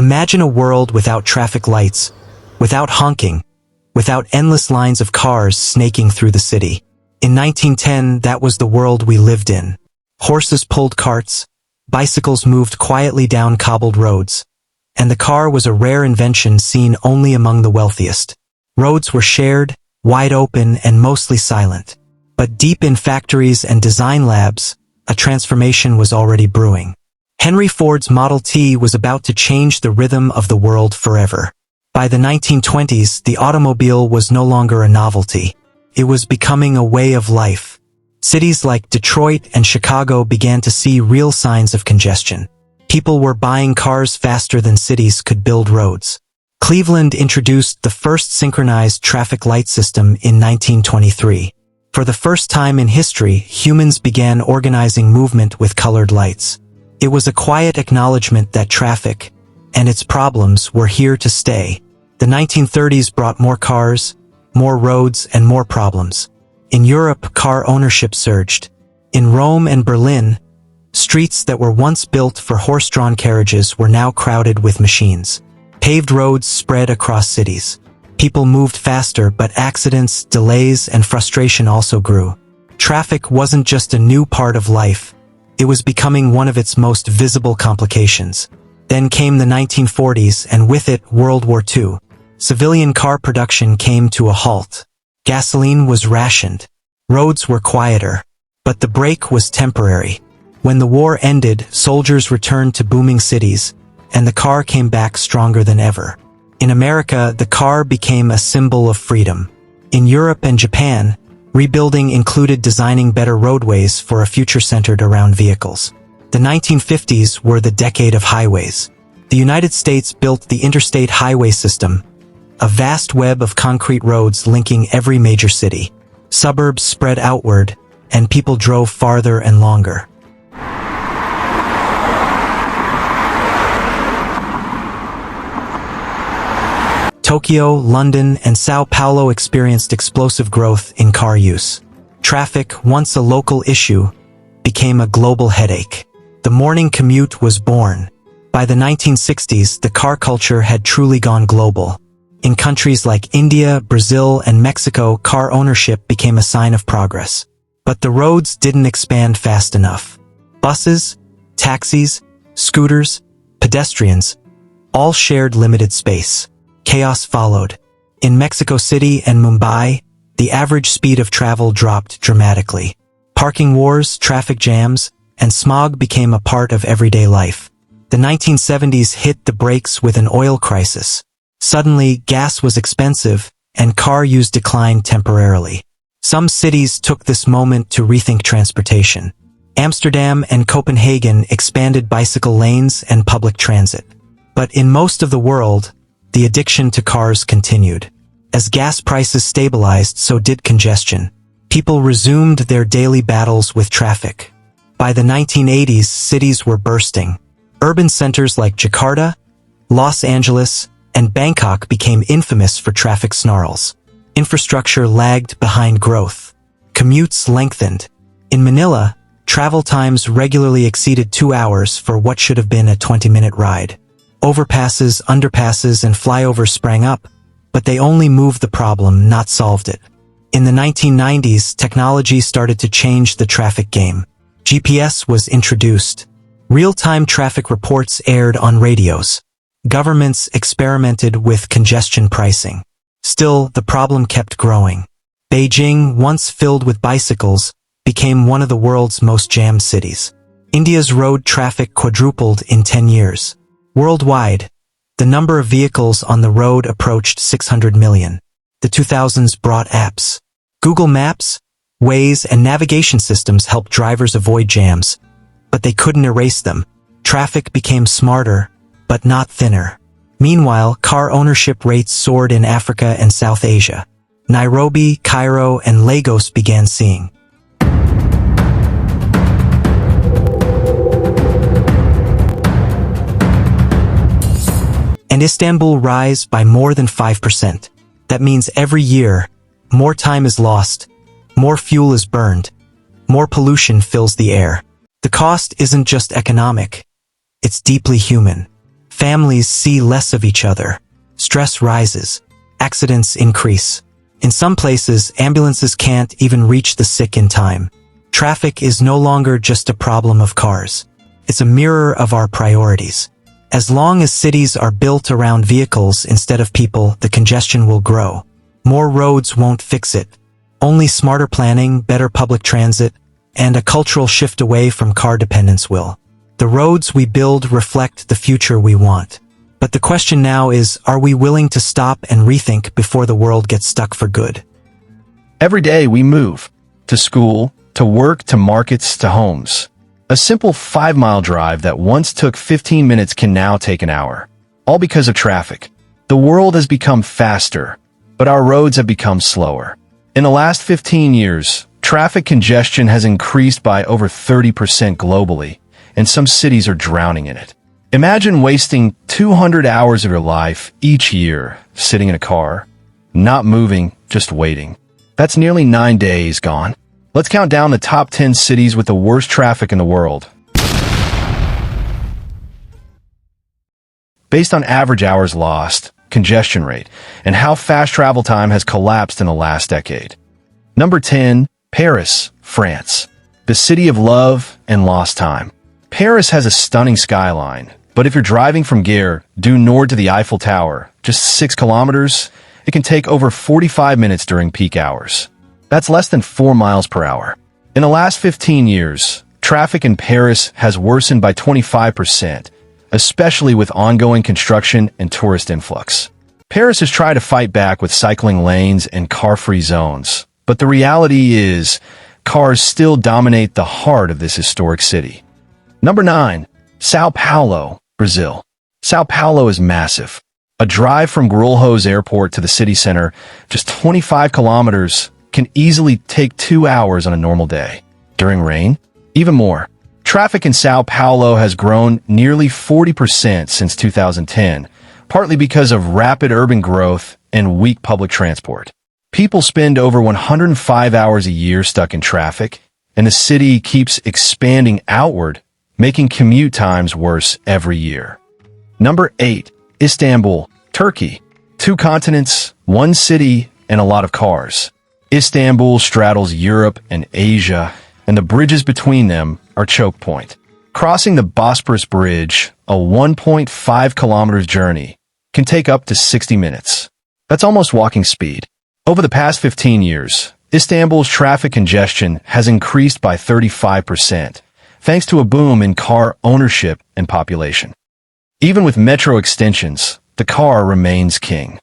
Imagine a world without traffic lights, without honking, without endless lines of cars snaking through the city. In 1910, that was the world we lived in. Horses pulled carts, bicycles moved quietly down cobbled roads, and the car was a rare invention seen only among the wealthiest. Roads were shared, wide open, and mostly silent. But deep in factories and design labs, a transformation was already brewing. Henry Ford's Model T was about to change the rhythm of the world forever. By the 1920s, the automobile was no longer a novelty. It was becoming a way of life. Cities like Detroit and Chicago began to see real signs of congestion. People were buying cars faster than cities could build roads. Cleveland introduced the first synchronized traffic light system in 1923. For the first time in history, humans began organizing movement with colored lights. It was a quiet acknowledgement that traffic and its problems were here to stay. The 1930s brought more cars, more roads, and more problems. In Europe, car ownership surged. In Rome and Berlin, streets that were once built for horse-drawn carriages were now crowded with machines. Paved roads spread across cities. People moved faster, but accidents, delays, and frustration also grew. Traffic wasn't just a new part of life. It was becoming one of its most visible complications. Then came the 1940s, and with it, World War II. Civilian car production came to a halt. Gasoline was rationed. Roads were quieter. But the break was temporary. When the war ended, soldiers returned to booming cities, and the car came back stronger than ever. In America, the car became a symbol of freedom. In Europe and Japan, rebuilding included designing better roadways for a future centered around vehicles. The 1950s were the decade of highways. The United States built the interstate highway system, a vast web of concrete roads linking every major city. Suburbs spread outward, and people drove farther and longer. Tokyo, London, and Sao Paulo experienced explosive growth in car use. Traffic, once a local issue, became a global headache. The morning commute was born. By the 1960s, the car culture had truly gone global. In countries like India, Brazil, and Mexico, car ownership became a sign of progress. But the roads didn't expand fast enough. Buses, taxis, scooters, pedestrians, all shared limited space. Chaos followed. In Mexico City and Mumbai, the average speed of travel dropped dramatically. Parking wars, traffic jams, and smog became a part of everyday life. The 1970s hit the brakes with an oil crisis. Suddenly, gas was expensive, and car use declined temporarily. Some cities took this moment to rethink transportation. Amsterdam and Copenhagen expanded bicycle lanes and public transit. But in most of the world, the addiction to cars continued. As gas prices stabilized, so did congestion. People resumed their daily battles with traffic. By the 1980s, cities were bursting. Urban centers like Jakarta, Los Angeles, and Bangkok became infamous for traffic snarls. Infrastructure lagged behind growth. Commutes lengthened. In Manila, travel times regularly exceeded 2 hours for what should have been a 20-minute ride. Overpasses, underpasses, and flyovers sprang up, but they only moved the problem, not solved it. In the 1990s, technology started to change the traffic game. GPS was introduced. Real-time traffic reports aired on radios. Governments experimented with congestion pricing. Still, the problem kept growing. Beijing, once filled with bicycles, became one of the world's most jammed cities. India's road traffic quadrupled in 10 years. Worldwide, the number of vehicles on the road approached 600 million. The 2000s brought apps. Google Maps, Waze, and navigation systems helped drivers avoid jams, but they couldn't erase them. Traffic became smarter, but not thinner. Meanwhile, car ownership rates soared in Africa and South Asia. Nairobi, Cairo, and Lagos began seeing and Istanbul rise by more than 5%. That means every year, more time is lost, more fuel is burned, more pollution fills the air. The cost isn't just economic, it's deeply human. Families see less of each other. Stress rises. Accidents increase. In some places, ambulances can't even reach the sick in time. Traffic is no longer just a problem of cars. It's a mirror of our priorities. As long as cities are built around vehicles instead of people, the congestion will grow. More roads won't fix it. Only smarter planning, better public transit, and a cultural shift away from car dependence will. The roads we build reflect the future we want. But the question now is, are we willing to stop and rethink before the world gets stuck for good? Every day we move. To school, to work, to markets, to homes. A simple 5-mile drive that once took 15 minutes can now take an hour. All because of traffic. The world has become faster, but our roads have become slower. In the last 15 years, traffic congestion has increased by over 30% globally, and some cities are drowning in it. Imagine wasting 200 hours of your life each year sitting in a car, not moving, just waiting. That's nearly 9 days gone. Let's count down the top 10 cities with the worst traffic in the world. Based on average hours lost, congestion rate, and how fast travel time has collapsed in the last decade. Number 10, Paris, France. The city of love and lost time. Paris has a stunning skyline, but if you're driving from Gare due north to the Eiffel Tower, just 6 kilometers, it can take over 45 minutes during peak hours. That's less than 4 miles per hour. In the last 15 years, traffic in Paris has worsened by 25%, especially with ongoing construction and tourist influx. Paris has tried to fight back with cycling lanes and car-free zones, but the reality is, cars still dominate the heart of this historic city. Number 9, Sao Paulo, Brazil. Sao Paulo is massive. A drive from Guarulhos Airport to the city center, just 25 kilometers, can easily take 2 hours on a normal day. During rain, even more. Traffic in Sao Paulo has grown nearly 40% since 2010, partly because of rapid urban growth and weak public transport. People spend over 105 hours a year stuck in traffic, and the city keeps expanding outward, making commute times worse every year. Number 8, Istanbul, Turkey. 2 continents, 1 city, and a lot of cars. Istanbul straddles Europe and Asia, and the bridges between them are choke point. Crossing the Bosporus Bridge, a 1.5 kilometers journey, can take up to 60 minutes. That's almost walking speed. Over the past 15 years, Istanbul's traffic congestion has increased by 35%, thanks to a boom in car ownership and population. Even with metro extensions, the car remains king.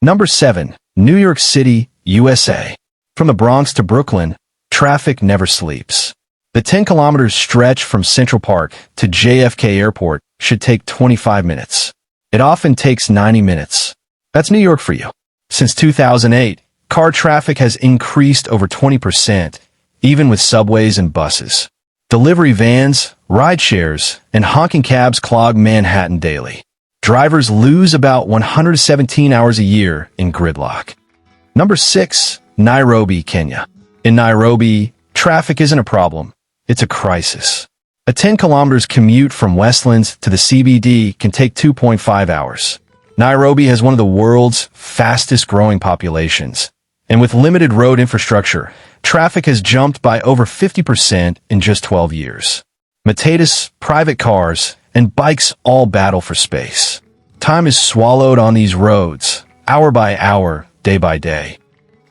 Number 7, New York City, USA. From the Bronx to Brooklyn, traffic never sleeps. The 10-kilometer stretch from Central Park to JFK Airport should take 25 minutes. It often takes 90 minutes. That's New York for you. Since 2008, car traffic has increased over 20%, even with subways and buses. Delivery vans, ride shares, and honking cabs clog Manhattan daily. Drivers lose about 117 hours a year in gridlock. Number 6, Nairobi, Kenya. In Nairobi, traffic isn't a problem, it's a crisis. A 10 kilometers commute from Westlands to the CBD can take 2.5 hours. Nairobi has one of the world's fastest growing populations, and with limited road infrastructure, traffic has jumped by over 50% in just 12 years. Matatus, private cars, and bikes all battle for space. Time is swallowed on these roads, hour by hour, day by day.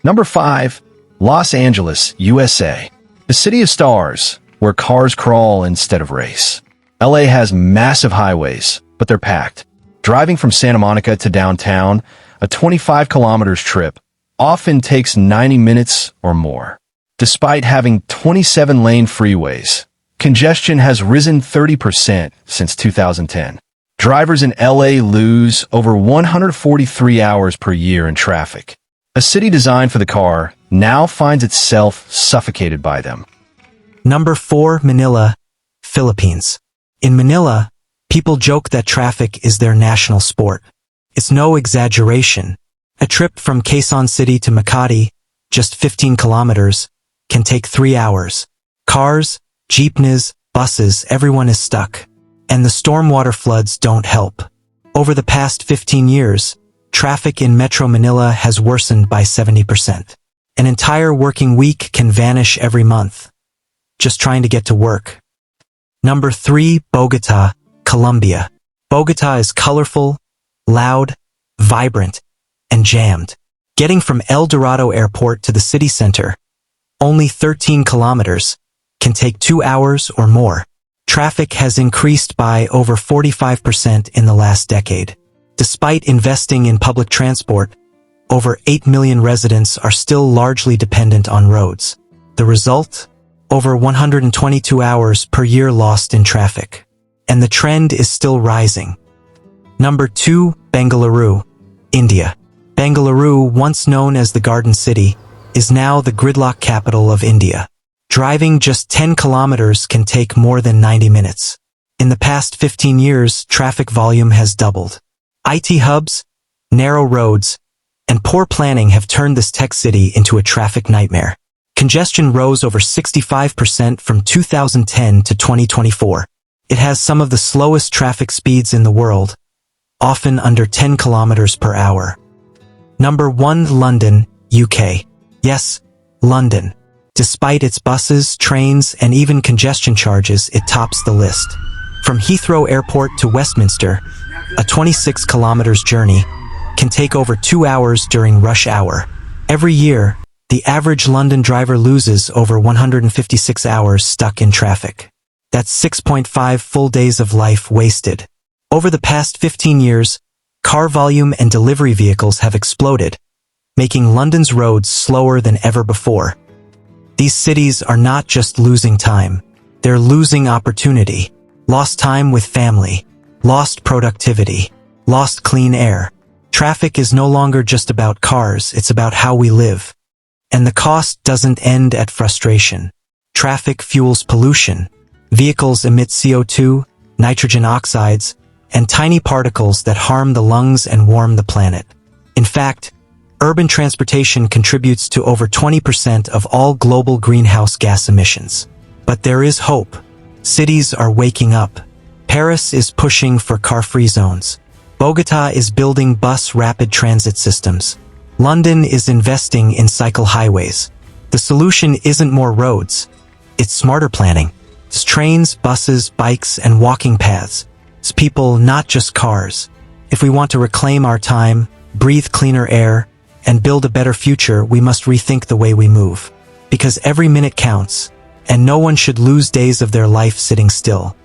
Number 5, Los Angeles, USA. The city of stars, where cars crawl instead of race. LA has massive highways, but they're packed. Driving from Santa Monica to downtown, a 25 kilometers trip, often takes 90 minutes or more. Despite having 27-lane freeways, congestion has risen 30% since 2010. Drivers in LA lose over 143 hours per year in traffic. A city designed for the car now finds itself suffocated by them. Number 4, Manila, Philippines. In Manila, people joke that traffic is their national sport. It's no exaggeration. A trip from Quezon City to Makati, just 15 kilometers, can take 3 hours. Cars, jeepneys, buses, everyone is stuck. And the stormwater floods don't help. Over the past 15 years, traffic in Metro Manila has worsened by 70%. An entire working week can vanish every month, just trying to get to work. Number 3, Bogota, Colombia. Bogota is colorful, loud, vibrant, and jammed. Getting from El Dorado Airport to the city center, only 13 kilometers, can take 2 hours or more. Traffic has increased by over 45% in the last decade. Despite investing in public transport, over 8 million residents are still largely dependent on roads. The result? Over 122 hours per year lost in traffic. And the trend is still rising. Number 2, Bengaluru, India. Bengaluru, once known as the Garden City, is now the gridlock capital of India. Driving just 10 kilometers can take more than 90 minutes. In the past 15 years, traffic volume has doubled. IT hubs, narrow roads, and poor planning have turned this tech city into a traffic nightmare. Congestion rose over 65% from 2010 to 2024. It has some of the slowest traffic speeds in the world, often under 10 kilometers per hour. Number 1, London, UK. Yes, London. Despite its buses, trains, and even congestion charges, it tops the list. From Heathrow Airport to Westminster, a 26 kilometers journey can take over 2 hours during rush hour. Every year, the average London driver loses over 156 hours stuck in traffic. That's 6.5 full days of life wasted. Over the past 15 years, car volume and delivery vehicles have exploded, making London's roads slower than ever before. These cities are not just losing time, they're losing opportunity. Lost time with family, lost productivity, lost clean air. Traffic is no longer just about cars, it's about how we live. And the cost doesn't end at frustration. Traffic fuels pollution. Vehicles emit CO2, nitrogen oxides, and tiny particles that harm the lungs and warm the planet. In fact, urban transportation contributes to over 20% of all global greenhouse gas emissions. But there is hope. Cities are waking up. Paris is pushing for car-free zones. Bogota is building bus rapid transit systems. London is investing in cycle highways. The solution isn't more roads. It's smarter planning. It's trains, buses, bikes, and walking paths. It's people, not just cars. If we want to reclaim our time, breathe cleaner air, and build a better future, we must rethink the way we move. Because every minute counts, and no one should lose days of their life sitting still.